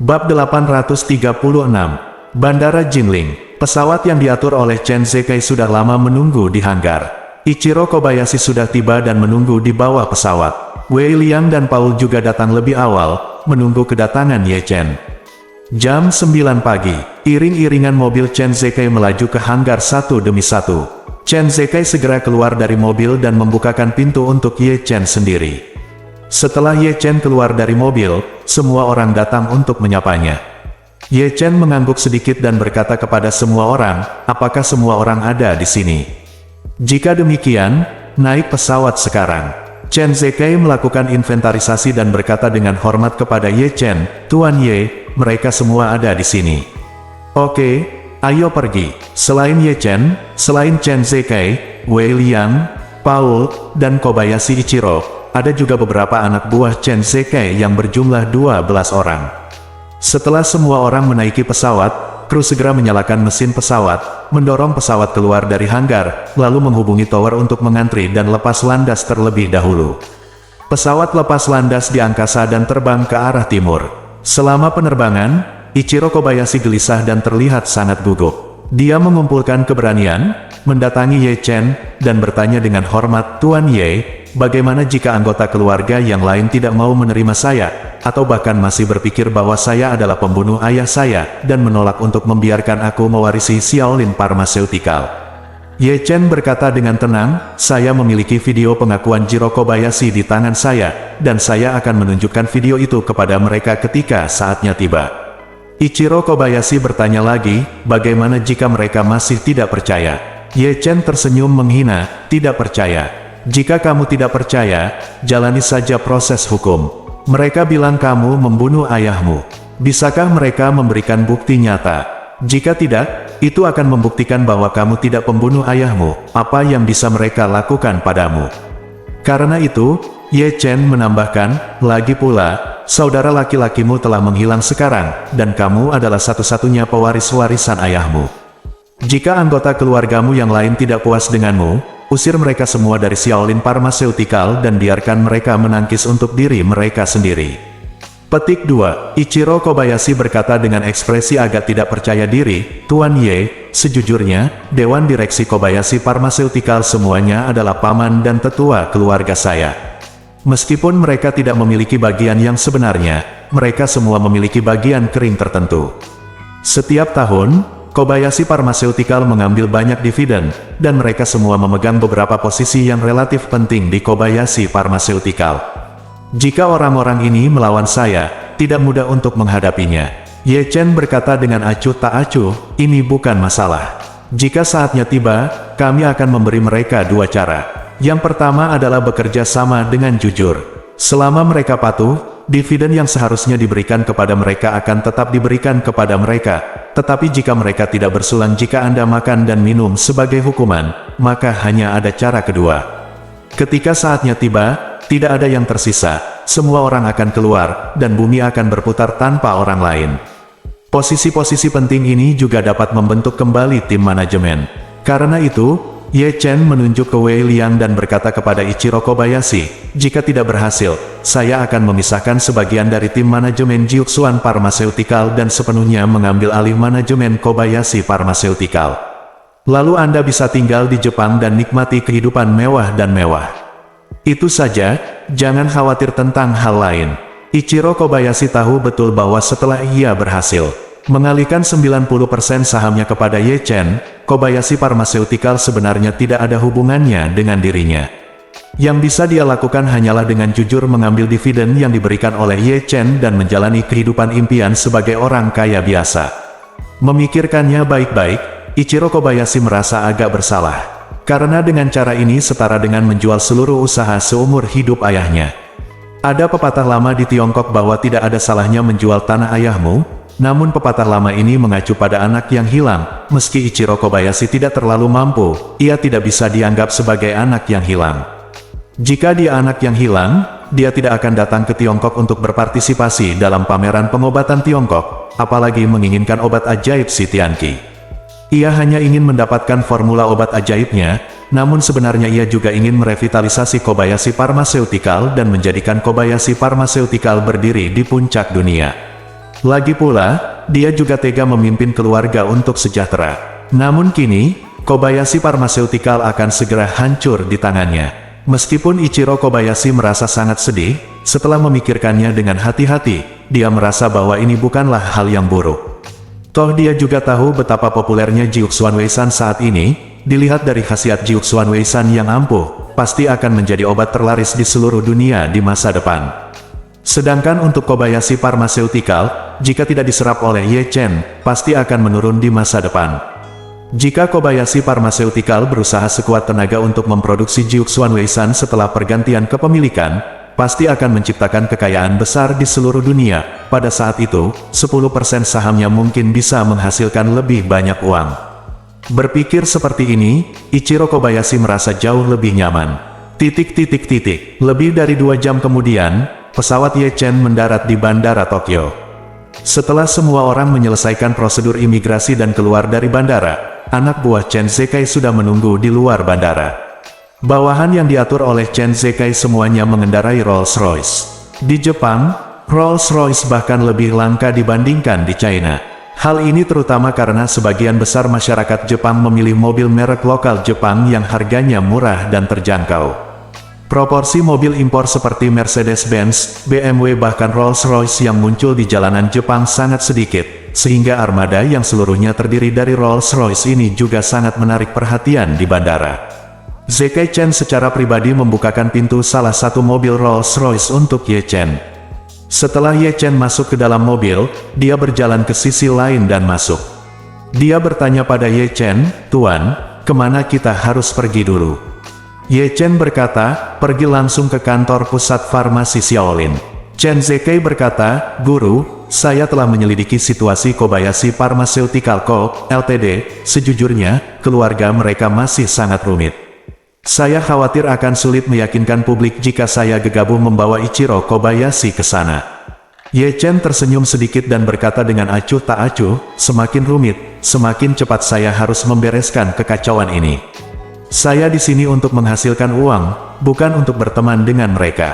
Bab 836. Bandara Jinling. Pesawat yang diatur oleh Chen Zekai sudah lama menunggu di hanggar. Ichiro Kobayashi sudah tiba dan menunggu di bawah pesawat. Wei Liang dan Paul juga datang lebih awal, menunggu kedatangan Ye Chen. Jam 9 pagi, iring-iringan mobil Chen Zekai melaju ke hanggar satu demi satu. Chen Zekai segera keluar dari mobil dan membukakan pintu untuk Ye Chen sendiri. Setelah Ye Chen keluar dari mobil, semua orang datang untuk menyapanya. Ye Chen mengangguk sedikit dan berkata kepada semua orang, apakah semua orang ada di sini? Jika demikian, naik pesawat sekarang. Chen Zekai melakukan inventarisasi dan berkata dengan hormat kepada Ye Chen, Tuan Ye, mereka semua ada di sini. Oke, ayo pergi. Selain Ye Chen, selain Chen Zekai, Wei Liang, Paul, dan Kobayashi Ichiro, ada juga beberapa anak buah Chen Zekai yang berjumlah 12 orang. Setelah semua orang menaiki pesawat, kru segera menyalakan mesin pesawat, mendorong pesawat keluar dari hanggar, lalu menghubungi tower untuk mengantri dan lepas landas terlebih dahulu. Pesawat lepas landas di angkasa dan terbang ke arah timur. Selama penerbangan, Ichiro Kobayashi gelisah dan terlihat sangat gugup. Dia mengumpulkan keberanian, mendatangi Ye Chen, dan bertanya dengan hormat, Tuan Ye, bagaimana jika anggota keluarga yang lain tidak mau menerima saya, atau bahkan masih berpikir bahwa saya adalah pembunuh ayah saya, dan menolak untuk membiarkan aku mewarisi Xiaolin Pharmaceutical? Ye Chen berkata dengan tenang, saya memiliki video pengakuan Jiro Kobayashi di tangan saya, dan saya akan menunjukkan video itu kepada mereka ketika saatnya tiba. Ichiro Kobayashi bertanya lagi, bagaimana jika mereka masih tidak percaya? Ye Chen tersenyum menghina, tidak percaya. Jika kamu tidak percaya, jalani saja proses hukum. Mereka bilang kamu membunuh ayahmu. Bisakah mereka memberikan bukti nyata? Jika tidak, itu akan membuktikan bahwa kamu tidak pembunuh ayahmu. Apa yang bisa mereka lakukan padamu? Karena itu, Ye Chen menambahkan, lagi pula, saudara laki-lakimu telah menghilang sekarang, dan kamu adalah satu-satunya pewaris warisan ayahmu. Jika anggota keluargamu yang lain tidak puas denganmu, usir mereka semua dari Xiaolin Pharmaceutical dan biarkan mereka menangkis untuk diri mereka sendiri. Petik 2. Ichiro Kobayashi berkata dengan ekspresi agak tidak percaya diri, Tuan Ye, sejujurnya, Dewan Direksi Kobayashi Pharmaceutical semuanya adalah paman dan tetua keluarga saya. Meskipun mereka tidak memiliki bagian yang sebenarnya, mereka semua memiliki bagian kering tertentu. Setiap tahun, Kobayashi Pharmaceutical mengambil banyak dividen, dan mereka semua memegang beberapa posisi yang relatif penting di Kobayashi Pharmaceutical. Jika orang-orang ini melawan saya, tidak mudah untuk menghadapinya. Ye Chen berkata dengan acuh tak acuh, ini bukan masalah. Jika saatnya tiba, kami akan memberi mereka dua cara. Yang pertama adalah bekerja sama dengan jujur. Selama mereka patuh, dividen yang seharusnya diberikan kepada mereka akan tetap diberikan kepada mereka. Tetapi jika mereka tidak bersulang jika Anda makan dan minum sebagai hukuman, maka hanya ada cara kedua. Ketika saatnya tiba, tidak ada yang tersisa, semua orang akan keluar, dan bumi akan berputar tanpa orang lain. Posisi-posisi penting ini juga dapat membentuk kembali tim manajemen. Karena itu, Ye Chen menunjuk ke Wei Liang dan berkata kepada Ichiro Kobayashi, jika tidak berhasil, saya akan memisahkan sebagian dari tim manajemen Jiuxuan Pharmaceutical dan sepenuhnya mengambil alih manajemen Kobayashi Pharmaceutical. Lalu Anda bisa tinggal di Jepang dan nikmati kehidupan mewah dan mewah. Itu saja, jangan khawatir tentang hal lain. Ichiro Kobayashi tahu betul bahwa setelah ia berhasil mengalihkan 90% sahamnya kepada Ye Chen, Kobayashi Pharmaceutical sebenarnya tidak ada hubungannya dengan dirinya. Yang bisa dia lakukan hanyalah dengan jujur mengambil dividen yang diberikan oleh Ye Chen dan menjalani kehidupan impian sebagai orang kaya biasa. Memikirkannya baik-baik, Ichiro Kobayashi merasa agak bersalah. Karena dengan cara ini setara dengan menjual seluruh usaha seumur hidup ayahnya. Ada pepatah lama di Tiongkok bahwa tidak ada salahnya menjual tanah ayahmu, namun pepatah lama ini mengacu pada anak yang hilang. Meski Ichiro Kobayashi tidak terlalu mampu, ia tidak bisa dianggap sebagai anak yang hilang. Jika dia anak yang hilang, dia tidak akan datang ke Tiongkok untuk berpartisipasi dalam pameran pengobatan Tiongkok, apalagi menginginkan obat ajaib si Tianqi. Ia hanya ingin mendapatkan formula obat ajaibnya, namun sebenarnya ia juga ingin merevitalisasi Kobayashi Pharmaceutical dan menjadikan Kobayashi Pharmaceutical berdiri di puncak dunia. Lagi pula, dia juga tega memimpin keluarga untuk sejahtera. Namun kini, Kobayashi Pharmaceutical akan segera hancur di tangannya. Meskipun Ichiro Kobayashi merasa sangat sedih, setelah memikirkannya dengan hati-hati, dia merasa bahwa ini bukanlah hal yang buruk. Toh dia juga tahu betapa populernya Jiuxuan Weisan saat ini, dilihat dari khasiat Jiuxuan Weisan yang ampuh, pasti akan menjadi obat terlaris di seluruh dunia di masa depan. Sedangkan untuk Kobayashi Pharmaceutical, jika tidak diserap oleh Ye Chen, pasti akan menurun di masa depan. Jika Kobayashi Pharmaceutical berusaha sekuat tenaga untuk memproduksi Jiuxuan Weisan setelah pergantian kepemilikan, pasti akan menciptakan kekayaan besar di seluruh dunia. Pada saat itu, 10% sahamnya mungkin bisa menghasilkan lebih banyak uang. Berpikir seperti ini, Ichiro Kobayashi merasa jauh lebih nyaman. Lebih dari 2 jam kemudian, pesawat Ye Chen mendarat di Bandara Tokyo. Setelah semua orang menyelesaikan prosedur imigrasi dan keluar dari bandara, anak buah Chen Zekai sudah menunggu di luar bandara. Bawahan yang diatur oleh Chen Zekai semuanya mengendarai Rolls-Royce. Di Jepang, Rolls-Royce bahkan lebih langka dibandingkan di China. Hal ini terutama karena sebagian besar masyarakat Jepang memilih mobil merek lokal Jepang yang harganya murah dan terjangkau. Proporsi mobil impor seperti Mercedes-Benz, BMW bahkan Rolls-Royce yang muncul di jalanan Jepang sangat sedikit, sehingga armada yang seluruhnya terdiri dari Rolls-Royce ini juga sangat menarik perhatian di bandara. Zekai Chen secara pribadi membukakan pintu salah satu mobil Rolls-Royce untuk Ye Chen. Setelah Ye Chen masuk ke dalam mobil, dia berjalan ke sisi lain dan masuk. Dia bertanya pada Ye Chen, "Tuan, kemana kita harus pergi dulu?" Ye Chen berkata, "Pergi langsung ke kantor pusat farmasi Xiaolin." Chen Zekai berkata, "Guru, saya telah menyelidiki situasi Kobayashi Pharmaceutical Co., Ltd. Sejujurnya, keluarga mereka masih sangat rumit. Saya khawatir akan sulit meyakinkan publik jika saya gegabah membawa Ichiro Kobayashi ke sana." Ye Chen tersenyum sedikit dan berkata dengan acuh tak acuh, "Semakin rumit, semakin cepat saya harus membereskan kekacauan ini. Saya di sini untuk menghasilkan uang, bukan untuk berteman dengan mereka.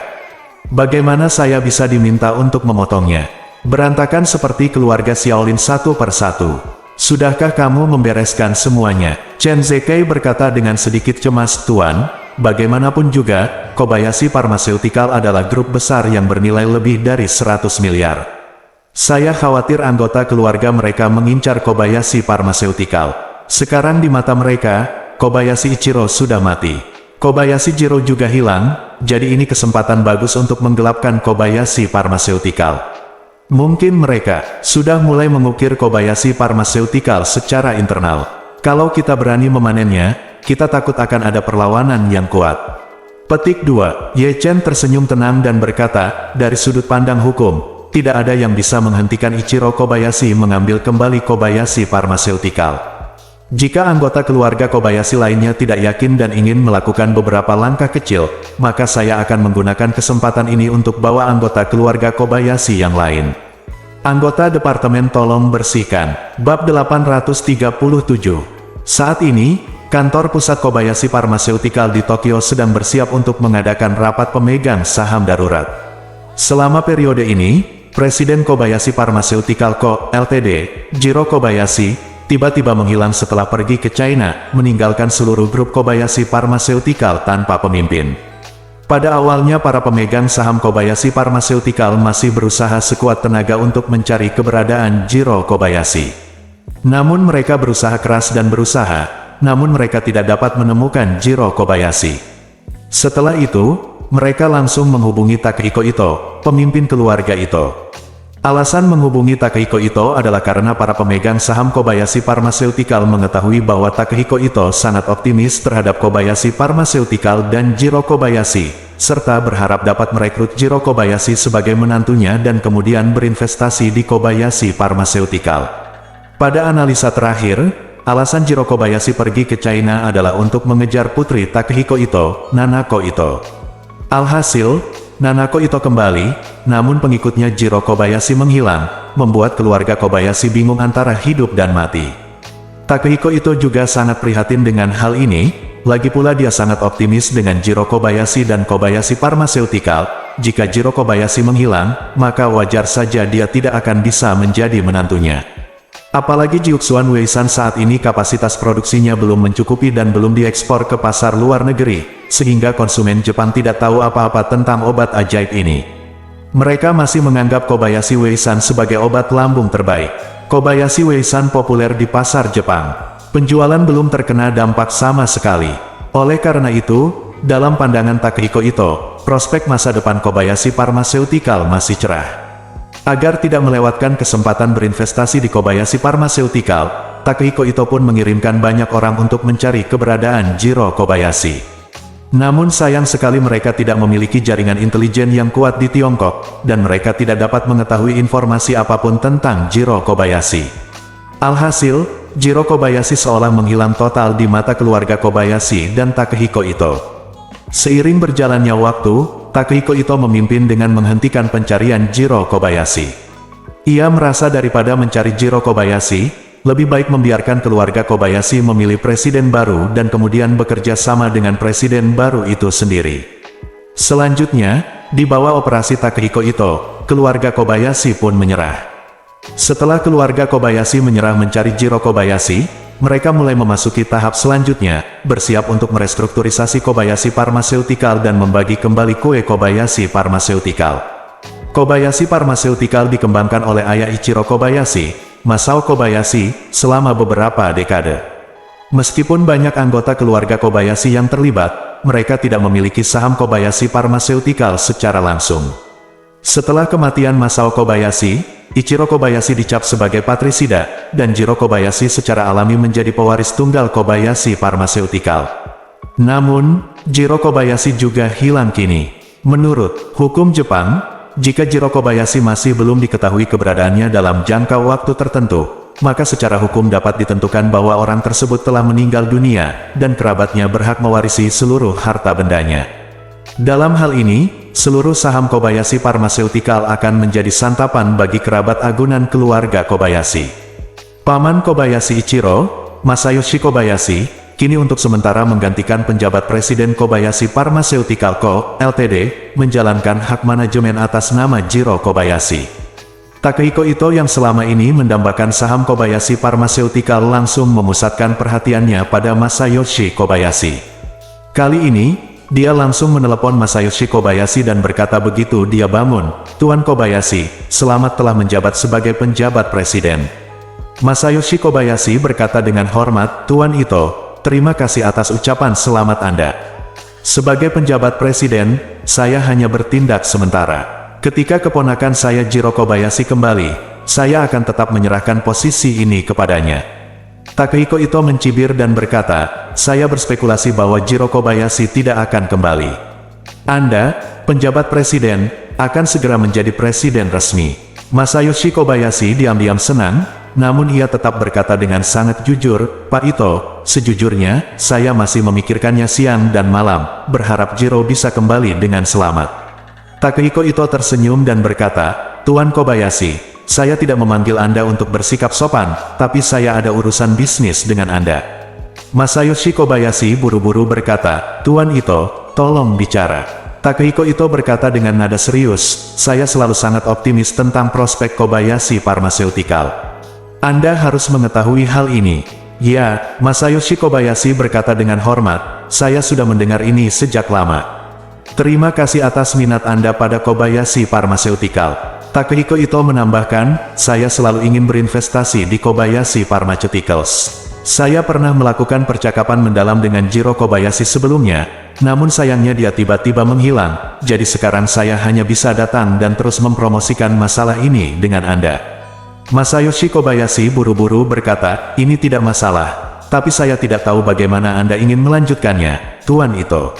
Bagaimana saya bisa diminta untuk memotongnya? Berantakan seperti keluarga Xiaolin satu per satu. Sudahkah kamu membereskan semuanya?" Chen Zekai berkata dengan sedikit cemas, "Tuan, bagaimanapun juga, Kobayashi Pharmaceutical adalah grup besar yang bernilai lebih dari 100 miliar. Saya khawatir anggota keluarga mereka mengincar Kobayashi Pharmaceutical. Sekarang di mata mereka, Kobayashi Ichiro sudah mati. Kobayashi Jiro juga hilang, jadi ini kesempatan bagus untuk menggelapkan Kobayashi Pharmaceutical. Mungkin mereka sudah mulai mengukir Kobayashi Pharmaceutical secara internal. Kalau kita berani memanennya, kita takut akan ada perlawanan yang kuat." Petik 2. Ye Chen tersenyum tenang dan berkata, "Dari sudut pandang hukum, tidak ada yang bisa menghentikan Ichiro Kobayashi mengambil kembali Kobayashi Pharmaceutical. Jika anggota keluarga Kobayashi lainnya tidak yakin dan ingin melakukan beberapa langkah kecil, maka saya akan menggunakan kesempatan ini untuk bawa anggota keluarga Kobayashi yang lain." Anggota Departemen Tolong Bersihkan. Bab 837. Saat ini, kantor pusat Kobayashi Pharmaceutical di Tokyo sedang bersiap untuk mengadakan rapat pemegang saham darurat. Selama periode ini, Presiden Kobayashi Pharmaceutical Co., Ltd., Jiro Kobayashi, tiba-tiba menghilang setelah pergi ke China, meninggalkan seluruh grup Kobayashi Pharmaceutical tanpa pemimpin. Pada awalnya para pemegang saham Kobayashi Pharmaceutical masih berusaha sekuat tenaga untuk mencari keberadaan Jiro Kobayashi. Namun mereka berusaha keras dan berusaha, namun mereka tidak dapat menemukan Jiro Kobayashi. Setelah itu, mereka langsung menghubungi Takehiko Ito, pemimpin keluarga Ito. Alasan menghubungi Takehiko Ito adalah karena para pemegang saham Kobayashi Pharmaceutical mengetahui bahwa Takehiko Ito sangat optimis terhadap Kobayashi Pharmaceutical dan Jiro Kobayashi, serta berharap dapat merekrut Jiro Kobayashi sebagai menantunya dan kemudian berinvestasi di Kobayashi Pharmaceutical. Pada analisa terakhir, alasan Jiro Kobayashi pergi ke China adalah untuk mengejar putri Takehiko Ito, Nanako Ito. Alhasil, Nanako Ito kembali, namun pengikutnya Jiro Kobayashi menghilang, membuat keluarga Kobayashi bingung antara hidup dan mati. Takehiko Ito juga sangat prihatin dengan hal ini, lagi pula dia sangat optimis dengan Jiro Kobayashi dan Kobayashi Pharmaceutical, jika Jiro Kobayashi menghilang, maka wajar saja dia tidak akan bisa menjadi menantunya. Apalagi Jiuxuan Weisan saat ini kapasitas produksinya belum mencukupi dan belum diekspor ke pasar luar negeri, sehingga konsumen Jepang tidak tahu apa-apa tentang obat ajaib ini. Mereka masih menganggap Kobayashi Weisan sebagai obat lambung terbaik. Kobayashi Weisan populer di pasar Jepang. Penjualan belum terkena dampak sama sekali. Oleh karena itu, dalam pandangan Takehiko Ito, prospek masa depan Kobayashi Pharmaceutical masih cerah. Agar tidak melewatkan kesempatan berinvestasi di Kobayashi Pharmaceutical, Takehiko Ito pun mengirimkan banyak orang untuk mencari keberadaan Jiro Kobayashi. Namun sayang sekali mereka tidak memiliki jaringan intelijen yang kuat di Tiongkok, dan mereka tidak dapat mengetahui informasi apapun tentang Jiro Kobayashi. Alhasil, Jiro Kobayashi seolah menghilang total di mata keluarga Kobayashi dan Takehiko Ito. Seiring berjalannya waktu, Takehiko Ito memimpin dengan menghentikan pencarian Jiro Kobayashi. Ia merasa daripada mencari Jiro Kobayashi, lebih baik membiarkan keluarga Kobayashi memilih presiden baru dan kemudian bekerja sama dengan presiden baru itu sendiri. Selanjutnya, di bawah operasi Takehiko Ito, keluarga Kobayashi pun menyerah. Setelah keluarga Kobayashi menyerah mencari Jiro Kobayashi, mereka mulai memasuki tahap selanjutnya, bersiap untuk merestrukturisasi Kobayashi Pharmaceutical dan membagi kembali kue Kobayashi Pharmaceutical. Kobayashi Pharmaceutical dikembangkan oleh ayah Ichiro Kobayashi, Masao Kobayashi, selama beberapa dekade. Meskipun banyak anggota keluarga Kobayashi yang terlibat, mereka tidak memiliki saham Kobayashi Pharmaceutical secara langsung. Setelah kematian Masao Kobayashi, Ichiro Kobayashi dicap sebagai patrisida, dan Jiro Kobayashi secara alami menjadi pewaris tunggal Kobayashi Pharmaceutical. Namun, Jiro Kobayashi juga hilang kini. Menurut hukum Jepang, jika Jiro Kobayashi masih belum diketahui keberadaannya dalam jangka waktu tertentu, maka secara hukum dapat ditentukan bahwa orang tersebut telah meninggal dunia, dan kerabatnya berhak mewarisi seluruh harta bendanya. Dalam hal ini, seluruh saham Kobayashi Pharmaceutical akan menjadi santapan bagi kerabat agunan keluarga Kobayashi. Paman Kobayashi Ichiro, Masayoshi Kobayashi, kini untuk sementara menggantikan penjabat Presiden Kobayashi Pharmaceutical Co., Ltd., menjalankan hak manajemen atas nama Jiro Kobayashi. Takehiko Ito yang selama ini mendambakan saham Kobayashi Pharmaceutical langsung memusatkan perhatiannya pada Masayoshi Kobayashi. Kali ini, dia langsung menelepon Masayoshi Kobayashi dan berkata begitu dia bangun, "Tuan Kobayashi, selamat telah menjabat sebagai penjabat presiden." Masayoshi Kobayashi berkata dengan hormat, "Tuan Ito, terima kasih atas ucapan selamat Anda. Sebagai penjabat presiden, saya hanya bertindak sementara. Ketika keponakan saya Jiro Kobayashi kembali, saya akan tetap menyerahkan posisi ini kepadanya." Takehiko Ito mencibir dan berkata, "Saya berspekulasi bahwa Jiro Kobayashi tidak akan kembali. Anda, penjabat presiden, akan segera menjadi presiden resmi." Masayoshi Kobayashi diam-diam senang, namun ia tetap berkata dengan sangat jujur, "Pak Ito, sejujurnya, saya masih memikirkannya siang dan malam, berharap Jiro bisa kembali dengan selamat." Takehiko Ito tersenyum dan berkata, "Tuan Kobayashi, saya tidak memanggil Anda untuk bersikap sopan, tapi saya ada urusan bisnis dengan Anda." Masayoshi Kobayashi buru-buru berkata, "Tuan Ito, tolong bicara." Takehiko Ito berkata dengan nada serius, "Saya selalu sangat optimis tentang prospek Kobayashi Pharmaceutical. Anda harus mengetahui hal ini." "Ya," Masayoshi Kobayashi berkata dengan hormat, "saya sudah mendengar ini sejak lama. Terima kasih atas minat Anda pada Kobayashi Pharmaceutical." Takehiko Ito menambahkan, "Saya selalu ingin berinvestasi di Kobayashi Pharmaceuticals. Saya pernah melakukan percakapan mendalam dengan Jiro Kobayashi sebelumnya, namun sayangnya dia tiba-tiba menghilang, jadi sekarang saya hanya bisa datang dan terus mempromosikan masalah ini dengan Anda." Masayoshi Kobayashi buru-buru berkata, "Ini tidak masalah, tapi saya tidak tahu bagaimana Anda ingin melanjutkannya, Tuan Ito."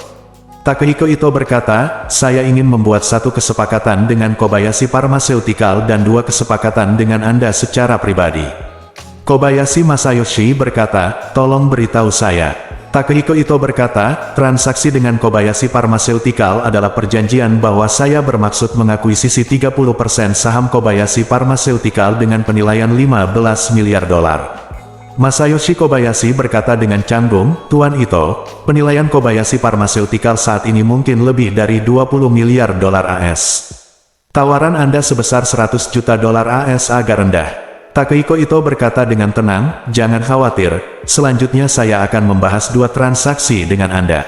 Takehiko Ito berkata, "Saya ingin membuat satu kesepakatan dengan Kobayashi Pharmaceutical dan dua kesepakatan dengan Anda secara pribadi." Kobayashi Masayoshi berkata, "Tolong beritahu saya." Takehiko Ito berkata, "Transaksi dengan Kobayashi Pharmaceutical adalah perjanjian bahwa saya bermaksud mengakuisisi 30% saham Kobayashi Pharmaceutical dengan penilaian $15 miliar. Masayoshi Kobayashi berkata dengan canggung, "Tuan Ito, penilaian Kobayashi Pharmaceutical saat ini mungkin lebih dari 20 miliar dolar AS. Tawaran Anda sebesar 100 juta dolar AS agak rendah." Takehiko Ito berkata dengan tenang, "Jangan khawatir, selanjutnya saya akan membahas 2 transaksi dengan Anda."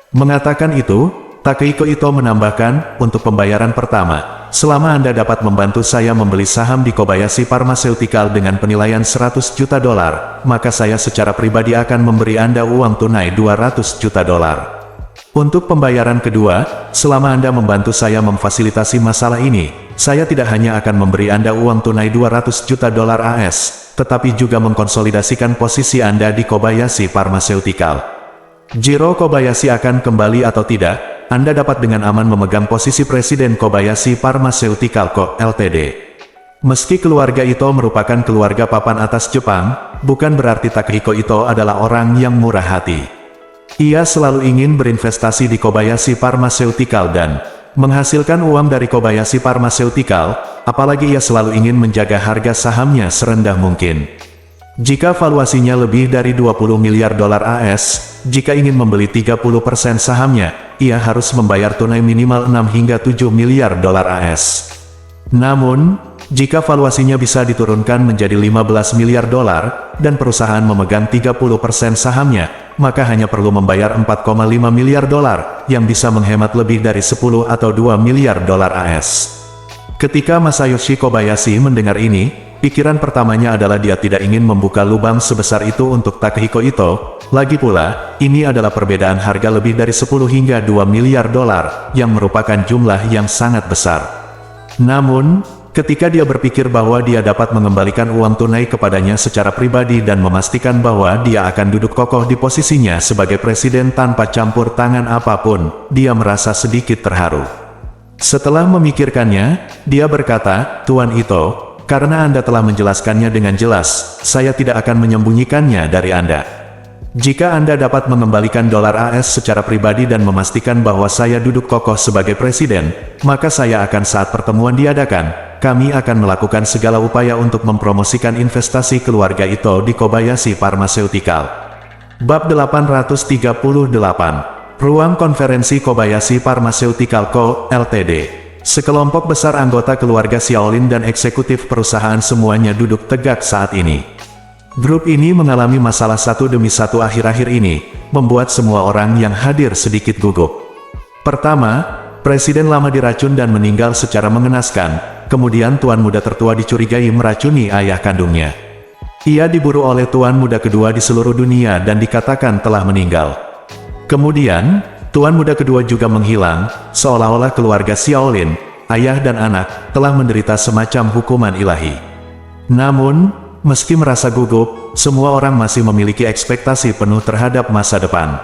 Mengatakan itu, Takehiko Ito menambahkan, "Untuk pembayaran pertama, selama Anda dapat membantu saya membeli saham di Kobayashi Pharmaceutical dengan penilaian 100 juta dolar, maka saya secara pribadi akan memberi Anda uang tunai 200 juta dolar. Untuk pembayaran kedua, selama Anda membantu saya memfasilitasi masalah ini, saya tidak hanya akan memberi Anda uang tunai 200 juta dolar AS, tetapi juga mengkonsolidasikan posisi Anda di Kobayashi Pharmaceutical. Jiro Kobayashi akan kembali atau tidak, Anda dapat dengan aman memegang posisi Presiden Kobayashi Pharmaceutical Co., Ltd. Meski keluarga Ito merupakan keluarga papan atas Jepang, bukan berarti Takehiko Ito adalah orang yang murah hati. Ia selalu ingin berinvestasi di Kobayashi Pharmaceutical dan menghasilkan uang dari Kobayashi Pharmaceutical, apalagi ia selalu ingin menjaga harga sahamnya serendah mungkin. Jika valuasinya lebih dari 20 miliar dolar AS, jika ingin membeli 30% sahamnya, ia harus membayar tunai minimal 6 hingga 7 miliar dolar AS. Namun, jika valuasinya bisa diturunkan menjadi 15 miliar dolar, dan perusahaan memegang 30% sahamnya, maka hanya perlu membayar 4,5 miliar dolar, yang bisa menghemat lebih dari 10 atau 2 miliar dolar AS. Ketika Masayoshi Kobayashi mendengar ini, pikiran pertamanya adalah dia tidak ingin membuka lubang sebesar itu untuk Takehiko Ito. Lagi pula, ini adalah perbedaan harga lebih dari 10 hingga 2 miliar dolar, yang merupakan jumlah yang sangat besar. Namun, ketika dia berpikir bahwa dia dapat mengembalikan uang tunai kepadanya secara pribadi dan memastikan bahwa dia akan duduk kokoh di posisinya sebagai presiden tanpa campur tangan apapun, dia merasa sedikit terharu. Setelah memikirkannya, dia berkata, "Tuan Ito, karena Anda telah menjelaskannya dengan jelas, saya tidak akan menyembunyikannya dari Anda. Jika Anda dapat mengembalikan dolar AS secara pribadi dan memastikan bahwa saya duduk kokoh sebagai presiden, maka saya akan saat pertemuan diadakan, kami akan melakukan segala upaya untuk mempromosikan investasi keluarga Ito di Kobayashi Pharmaceutical." Bab 838. Ruang Konferensi Kobayashi Pharmaceutical Co., Ltd. Sekelompok besar anggota keluarga Xiaolin dan eksekutif perusahaan semuanya duduk tegak saat ini. Grup ini mengalami masalah satu demi satu akhir-akhir ini, membuat semua orang yang hadir sedikit gugup. Pertama, presiden lama diracun dan meninggal secara mengenaskan, kemudian tuan muda tertua dicurigai meracuni ayah kandungnya. Ia diburu oleh tuan muda kedua di seluruh dunia dan dikatakan telah meninggal. Kemudian, tuan muda kedua juga menghilang, seolah-olah keluarga Xiaolin, ayah dan anak, telah menderita semacam hukuman ilahi. Namun, meski merasa gugup, semua orang masih memiliki ekspektasi penuh terhadap masa depan.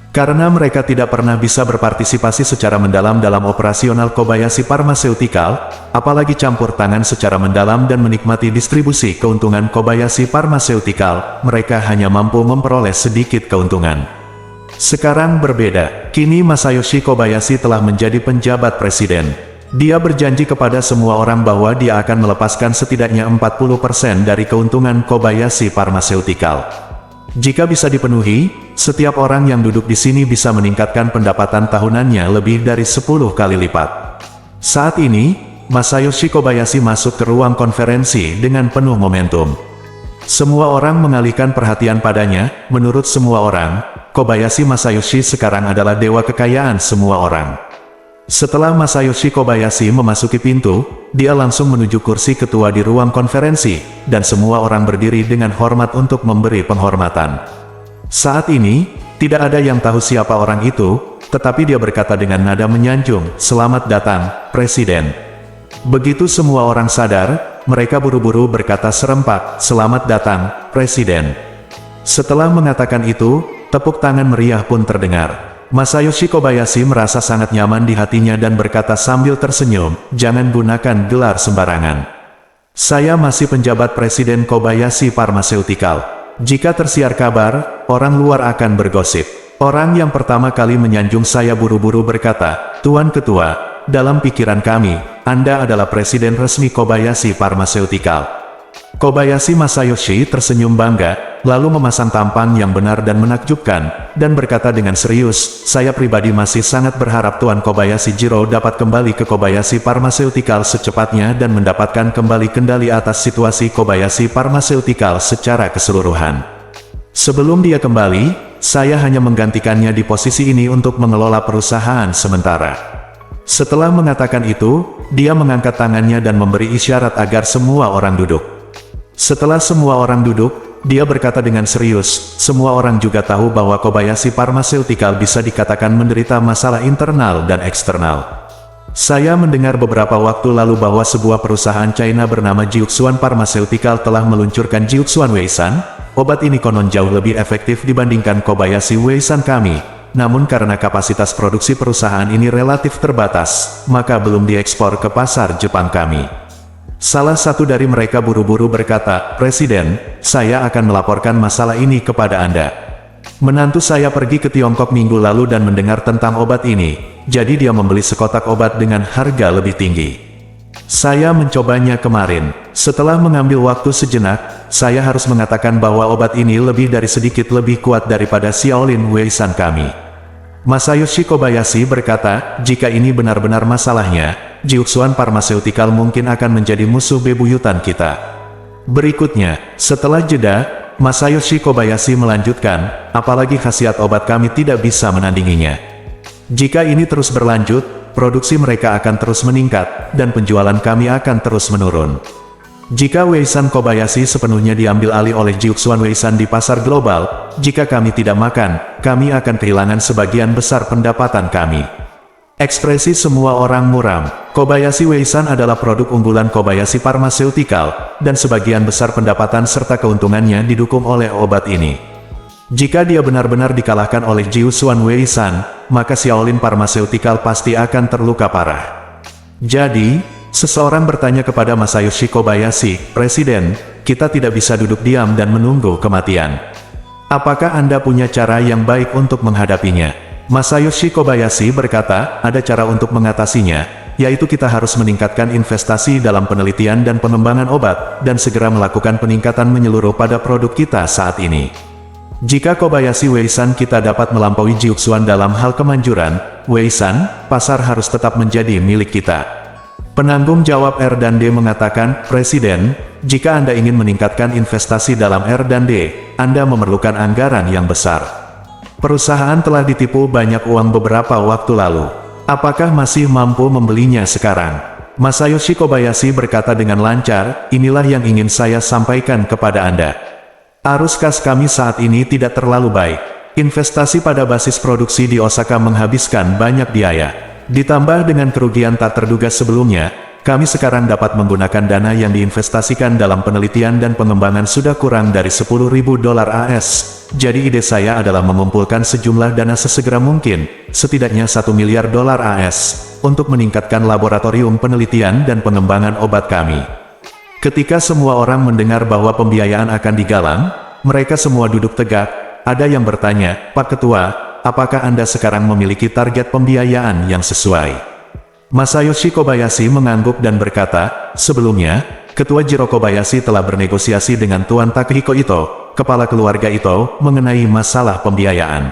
Karena mereka tidak pernah bisa berpartisipasi secara mendalam dalam operasional Kobayashi Pharmaceutical, apalagi campur tangan secara mendalam dan menikmati distribusi keuntungan Kobayashi Pharmaceutical, mereka hanya mampu memperoleh sedikit keuntungan. Sekarang berbeda, kini Masayoshi Kobayashi telah menjadi penjabat presiden. Dia berjanji kepada semua orang bahwa dia akan melepaskan setidaknya 40% dari keuntungan Kobayashi Pharmaceutical. Jika bisa dipenuhi, setiap orang yang duduk di sini bisa meningkatkan pendapatan tahunannya lebih dari 10 kali lipat. Saat ini, Masayoshi Kobayashi masuk ke ruang konferensi dengan penuh momentum. Semua orang mengalihkan perhatian padanya. Menurut semua orang, Kobayashi Masayoshi sekarang adalah dewa kekayaan semua orang. Setelah Masayoshi Kobayashi memasuki pintu, dia langsung menuju kursi ketua di ruang konferensi, dan semua orang berdiri dengan hormat untuk memberi penghormatan. Saat ini, tidak ada yang tahu siapa orang itu, tetapi dia berkata dengan nada menyanjung, "Selamat datang, Presiden." Begitu semua orang sadar, mereka buru-buru berkata serempak, "Selamat datang, Presiden." Setelah mengatakan itu, tepuk tangan meriah pun terdengar. Masayoshi Kobayashi merasa sangat nyaman di hatinya dan berkata sambil tersenyum, "Jangan gunakan gelar sembarangan. Saya masih penjabat Presiden Kobayashi Pharmaceutical. Jika tersiar kabar, orang luar akan bergosip." Orang yang pertama kali menyanjung saya buru-buru berkata, "Tuan Ketua, dalam pikiran kami, Anda adalah Presiden resmi Kobayashi Pharmaceutical." Kobayashi Masayoshi tersenyum bangga, lalu memasang tampang yang benar dan menakjubkan, dan berkata dengan serius, "Saya pribadi masih sangat berharap Tuan Kobayashi Jiro dapat kembali ke Kobayashi Pharmaceutical secepatnya dan mendapatkan kembali kendali atas situasi Kobayashi Pharmaceutical secara keseluruhan. Sebelum dia kembali, saya hanya menggantikannya di posisi ini untuk mengelola perusahaan sementara." Setelah mengatakan itu, dia mengangkat tangannya dan memberi isyarat agar semua orang duduk. Setelah semua orang duduk, dia berkata dengan serius, "Semua orang juga tahu bahwa Kobayashi Pharmaceutical bisa dikatakan menderita masalah internal dan eksternal. Saya mendengar beberapa waktu lalu bahwa sebuah perusahaan China bernama Jiuxuan Pharmaceutical telah meluncurkan Jiuxuan Weisan. Obat ini konon jauh lebih efektif dibandingkan Kobayashi Weisan kami. Namun karena kapasitas produksi perusahaan ini relatif terbatas, maka belum diekspor ke pasar Jepang kami." Salah satu dari mereka buru-buru berkata, "Presiden, saya akan melaporkan masalah ini kepada Anda. Menantu saya pergi ke Tiongkok minggu lalu dan mendengar tentang obat ini, jadi dia membeli sekotak obat dengan harga lebih tinggi. Saya mencobanya kemarin. Setelah mengambil waktu sejenak, saya harus mengatakan bahwa obat ini lebih dari sedikit lebih kuat daripada Xiaolin Weisan kami." Masayoshi Kobayashi berkata, "Jika ini benar-benar masalahnya, Jiuxuan Pharmaceutical mungkin akan menjadi musuh bebuyutan kita." Berikutnya, setelah jeda, Masayoshi Kobayashi melanjutkan, "Apalagi khasiat obat kami tidak bisa menandinginya. Jika ini terus berlanjut, produksi mereka akan terus meningkat, dan penjualan kami akan terus menurun. Jika Weisan Kobayashi sepenuhnya diambil alih oleh Jiuxuan Weisan di pasar global, jika kami tidak makan, kami akan kehilangan sebagian besar pendapatan kami." Ekspresi semua orang muram. Kobayashi Weisan adalah produk unggulan Kobayashi Pharmaceutical, dan sebagian besar pendapatan serta keuntungannya didukung oleh obat ini. Jika dia benar-benar dikalahkan oleh Jiuxuan Weisan, maka Xiaolin Pharmaceutical pasti akan terluka parah. Jadi, seseorang bertanya kepada Masayoshi Kobayashi, "Presiden, kita tidak bisa duduk diam dan menunggu kematian. Apakah Anda punya cara yang baik untuk menghadapinya?" Masayoshi Kobayashi berkata, "Ada cara untuk mengatasinya, yaitu kita harus meningkatkan investasi dalam penelitian dan pengembangan obat, dan segera melakukan peningkatan menyeluruh pada produk kita saat ini. Jika Kobayashi Weisan kita dapat melampaui Jiuxuan dalam hal kemanjuran, Weisan, pasar harus tetap menjadi milik kita." Penanggung jawab R&D mengatakan, "Presiden, jika Anda ingin meningkatkan investasi dalam R&D, Anda memerlukan anggaran yang besar. Perusahaan telah ditipu banyak uang beberapa waktu lalu. Apakah masih mampu membelinya sekarang?" Masayoshi Kobayashi berkata dengan lancar, "Inilah yang ingin saya sampaikan kepada Anda. Arus kas kami saat ini tidak terlalu baik. Investasi pada basis produksi di Osaka menghabiskan banyak biaya. Ditambah dengan kerugian tak terduga sebelumnya, kami sekarang dapat menggunakan dana yang diinvestasikan dalam penelitian dan pengembangan sudah kurang dari $10.000 AS. Jadi ide saya adalah mengumpulkan sejumlah dana sesegera mungkin, setidaknya $1 miliar AS, untuk meningkatkan laboratorium penelitian dan pengembangan obat kami." Ketika semua orang mendengar bahwa pembiayaan akan digalang, mereka semua duduk tegak. Ada yang bertanya, "Pak Ketua, apakah Anda sekarang memiliki target pembiayaan yang sesuai?" Masayoshi Kobayashi mengangguk dan berkata, "Sebelumnya, Ketua Jiro Kobayashi telah bernegosiasi dengan Tuan Takehiko Ito, kepala keluarga Ito, mengenai masalah pembiayaan."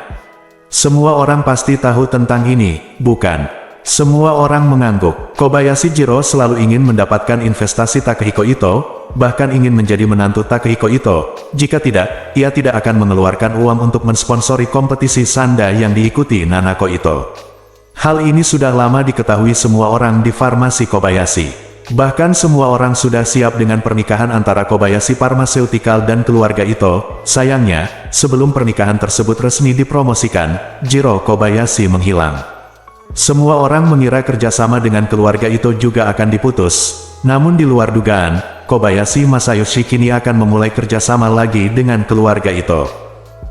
Semua orang pasti tahu tentang ini, bukan? Semua orang mengangguk. Kobayashi Jiro selalu ingin mendapatkan investasi Takehiko Ito, bahkan ingin menjadi menantu Takehiko Ito. Jika tidak, ia tidak akan mengeluarkan uang untuk mensponsori kompetisi sanda yang diikuti Nanako Ito. Hal ini sudah lama diketahui semua orang di farmasi Kobayashi. Bahkan semua orang sudah siap dengan pernikahan antara Kobayashi Pharmaceutical dan keluarga Ito. Sayangnya, sebelum pernikahan tersebut resmi dipromosikan, Jiro Kobayashi menghilang. Semua orang mengira kerjasama dengan keluarga Ito juga akan diputus. Namun di luar dugaan, Kobayashi Masayoshi kini akan memulai kerjasama lagi dengan keluarga Ito.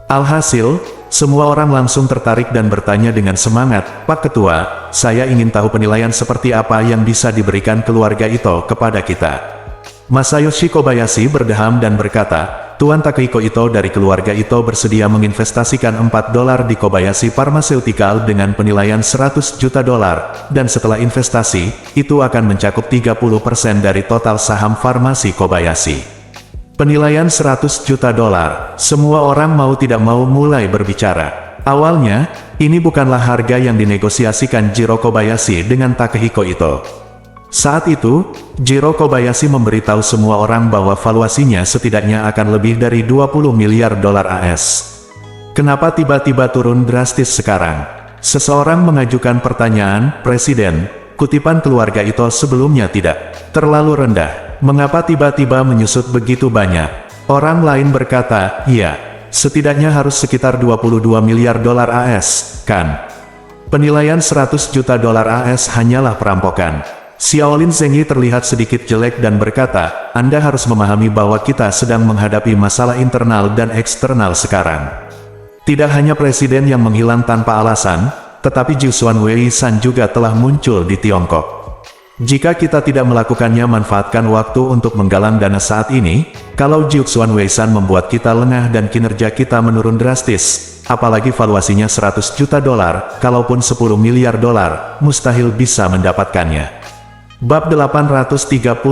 Alhasil, semua orang langsung tertarik dan bertanya dengan semangat, "Pak Ketua, saya ingin tahu penilaian seperti apa yang bisa diberikan keluarga Ito kepada kita." Masayoshi Kobayashi berdeham dan berkata, "Tuan Takehiko Ito dari keluarga Ito bersedia menginvestasikan $4 di Kobayashi Pharmaceutical dengan penilaian $100 juta, dan setelah investasi, itu akan mencakup 30% dari total saham farmasi Kobayashi." Penilaian 100 juta dolar. Semua orang mau tidak mau mulai berbicara. Awalnya, ini bukanlah harga yang dinegosiasikan Jiro Kobayashi dengan Takehiko Ito. Saat itu, Jiro Kobayashi memberitahu semua orang bahwa valuasinya setidaknya akan lebih dari 20 miliar dolar AS. Kenapa tiba-tiba turun drastis sekarang? Seseorang mengajukan pertanyaan, Presiden, kutipan keluarga Ito sebelumnya tidak terlalu rendah. Mengapa tiba-tiba menyusut begitu banyak? Orang lain berkata, iya, setidaknya harus sekitar 22 miliar dolar AS, kan? Penilaian 100 juta dolar AS hanyalah perampokan. Xiaolin Zhengyi terlihat sedikit jelek dan berkata, Anda harus memahami bahwa kita sedang menghadapi masalah internal dan eksternal sekarang. Tidak hanya presiden yang menghilang tanpa alasan, tetapi Jiuquan Wei-san juga telah muncul di Tiongkok. Jika kita tidak melakukannya, manfaatkan waktu untuk menggalang dana saat ini. Kalau Jiuquan Wei-san membuat kita lengah dan kinerja kita menurun drastis, apalagi valuasinya 100 juta dolar, kalaupun 10 miliar dolar, mustahil bisa mendapatkannya. Bab 839.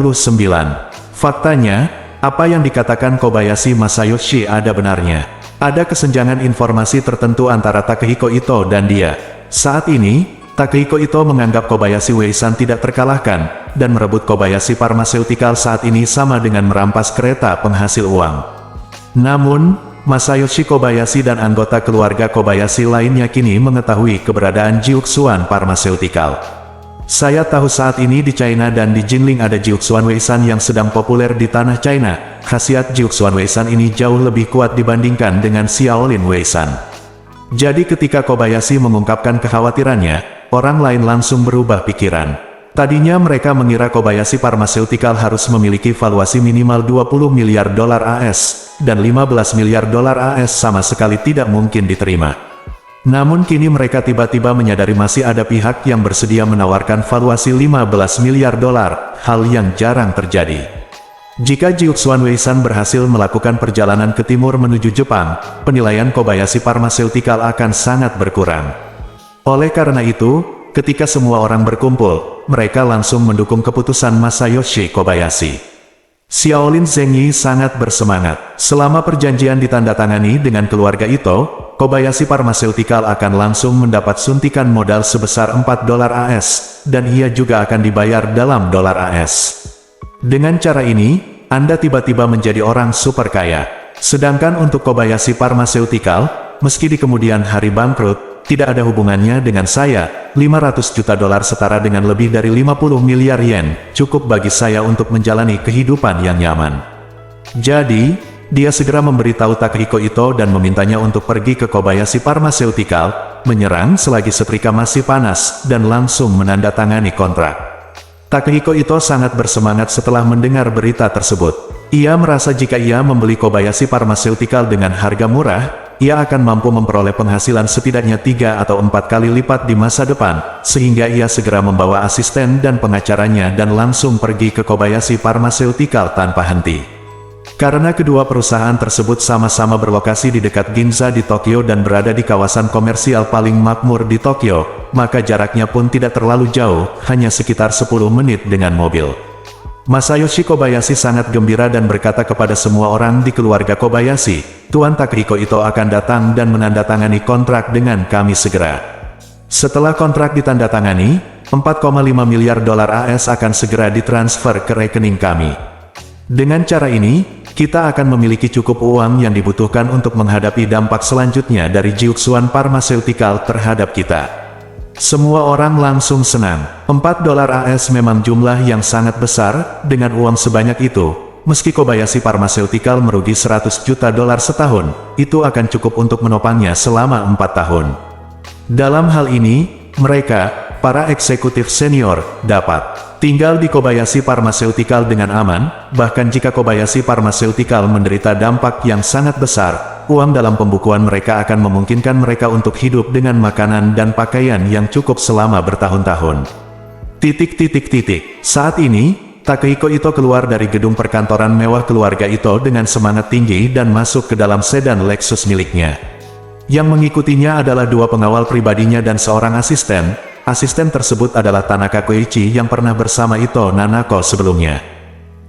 Faktanya, apa yang dikatakan Kobayashi Masayoshi ada benarnya. Ada kesenjangan informasi tertentu antara Takehiko Ito dan dia. Saat ini, Takehiko Ito menganggap Kobayashi Wei-san tidak terkalahkan, dan merebut Kobayashi Pharmaceutical saat ini sama dengan merampas kereta penghasil uang. Namun, Masayoshi Kobayashi dan anggota keluarga Kobayashi lainnya kini mengetahui keberadaan Jiuquan Pharmaceutical. Saya tahu saat ini di China dan di Jinling ada Jiuquan Wei-san yang sedang populer di tanah China. Khasiat Jiuquan Wei-san ini jauh lebih kuat dibandingkan dengan Xiaolin Wei-san. Jadi ketika Kobayashi mengungkapkan kekhawatirannya, orang lain langsung berubah pikiran. Tadinya mereka mengira Kobayashi Pharmaceutical harus memiliki valuasi minimal 20 miliar dolar AS, dan 15 miliar dolar AS sama sekali tidak mungkin diterima. Namun kini mereka tiba-tiba menyadari masih ada pihak yang bersedia menawarkan valuasi 15 miliar dolar, hal yang jarang terjadi. Jika Jiuquan Wei-san berhasil melakukan perjalanan ke timur menuju Jepang, penilaian Kobayashi Pharmaceutical akan sangat berkurang. Oleh karena itu, ketika semua orang berkumpul, mereka langsung mendukung keputusan Masayoshi Kobayashi. Xiaolin Zhengyi sangat bersemangat. Selama perjanjian ditandatangani dengan keluarga Ito, Kobayashi Pharmaceutical akan langsung mendapat suntikan modal sebesar 4 dolar AS, dan ia juga akan dibayar dalam dolar AS. Dengan cara ini, Anda tiba-tiba menjadi orang super kaya. Sedangkan untuk Kobayashi Pharmaceutical, meski di kemudian hari bangkrut, tidak ada hubungannya dengan saya. 500 juta dolar setara dengan lebih dari 50 miliar yen, cukup bagi saya untuk menjalani kehidupan yang nyaman. Jadi, dia segera memberitahu Takehiko Ito dan memintanya untuk pergi ke Kobayashi Pharmaceutical, menyerang selagi setrika masih panas, dan langsung menandatangani kontrak. Takehiko Ito sangat bersemangat setelah mendengar berita tersebut. Ia merasa jika ia membeli Kobayashi Pharmaceutical dengan harga murah, ia akan mampu memperoleh penghasilan setidaknya 3 atau 4 kali lipat di masa depan, sehingga ia segera membawa asisten dan pengacaranya dan langsung pergi ke Kobayashi Pharmaceutical tanpa henti. Karena kedua perusahaan tersebut sama-sama berlokasi di dekat Ginza di Tokyo dan berada di kawasan komersial paling makmur di Tokyo, maka jaraknya pun tidak terlalu jauh, hanya sekitar 10 menit dengan mobil. Masayoshi Kobayashi sangat gembira dan berkata kepada semua orang di keluarga Kobayashi, Tuan Takehiko Ito akan datang dan menandatangani kontrak dengan kami segera. Setelah kontrak ditandatangani, 4,5 miliar dolar AS akan segera ditransfer ke rekening kami. Dengan cara ini, kita akan memiliki cukup uang yang dibutuhkan untuk menghadapi dampak selanjutnya dari Jiuquan Pharmaceutical terhadap kita. Semua orang langsung senang. 4 dolar AS memang jumlah yang sangat besar. Dengan uang sebanyak itu, meski Kobayashi Pharmaceutical merugi 100 juta dolar setahun, itu akan cukup untuk menopangnya selama 4 tahun. Dalam hal ini, mereka, para eksekutif senior, dapat tinggal di Kobayashi Pharmaceutical dengan aman. Bahkan jika Kobayashi Pharmaceutical menderita dampak yang sangat besar, uang dalam pembukuan mereka akan memungkinkan mereka untuk hidup dengan makanan dan pakaian yang cukup selama bertahun-tahun. Saat ini, Takehiko Ito keluar dari gedung perkantoran mewah keluarga Ito dengan semangat tinggi dan masuk ke dalam sedan Lexus miliknya. Yang mengikutinya adalah 2 pengawal pribadinya dan seorang asisten. Asisten tersebut adalah Tanaka Koichi yang pernah bersama Ito Nanako sebelumnya.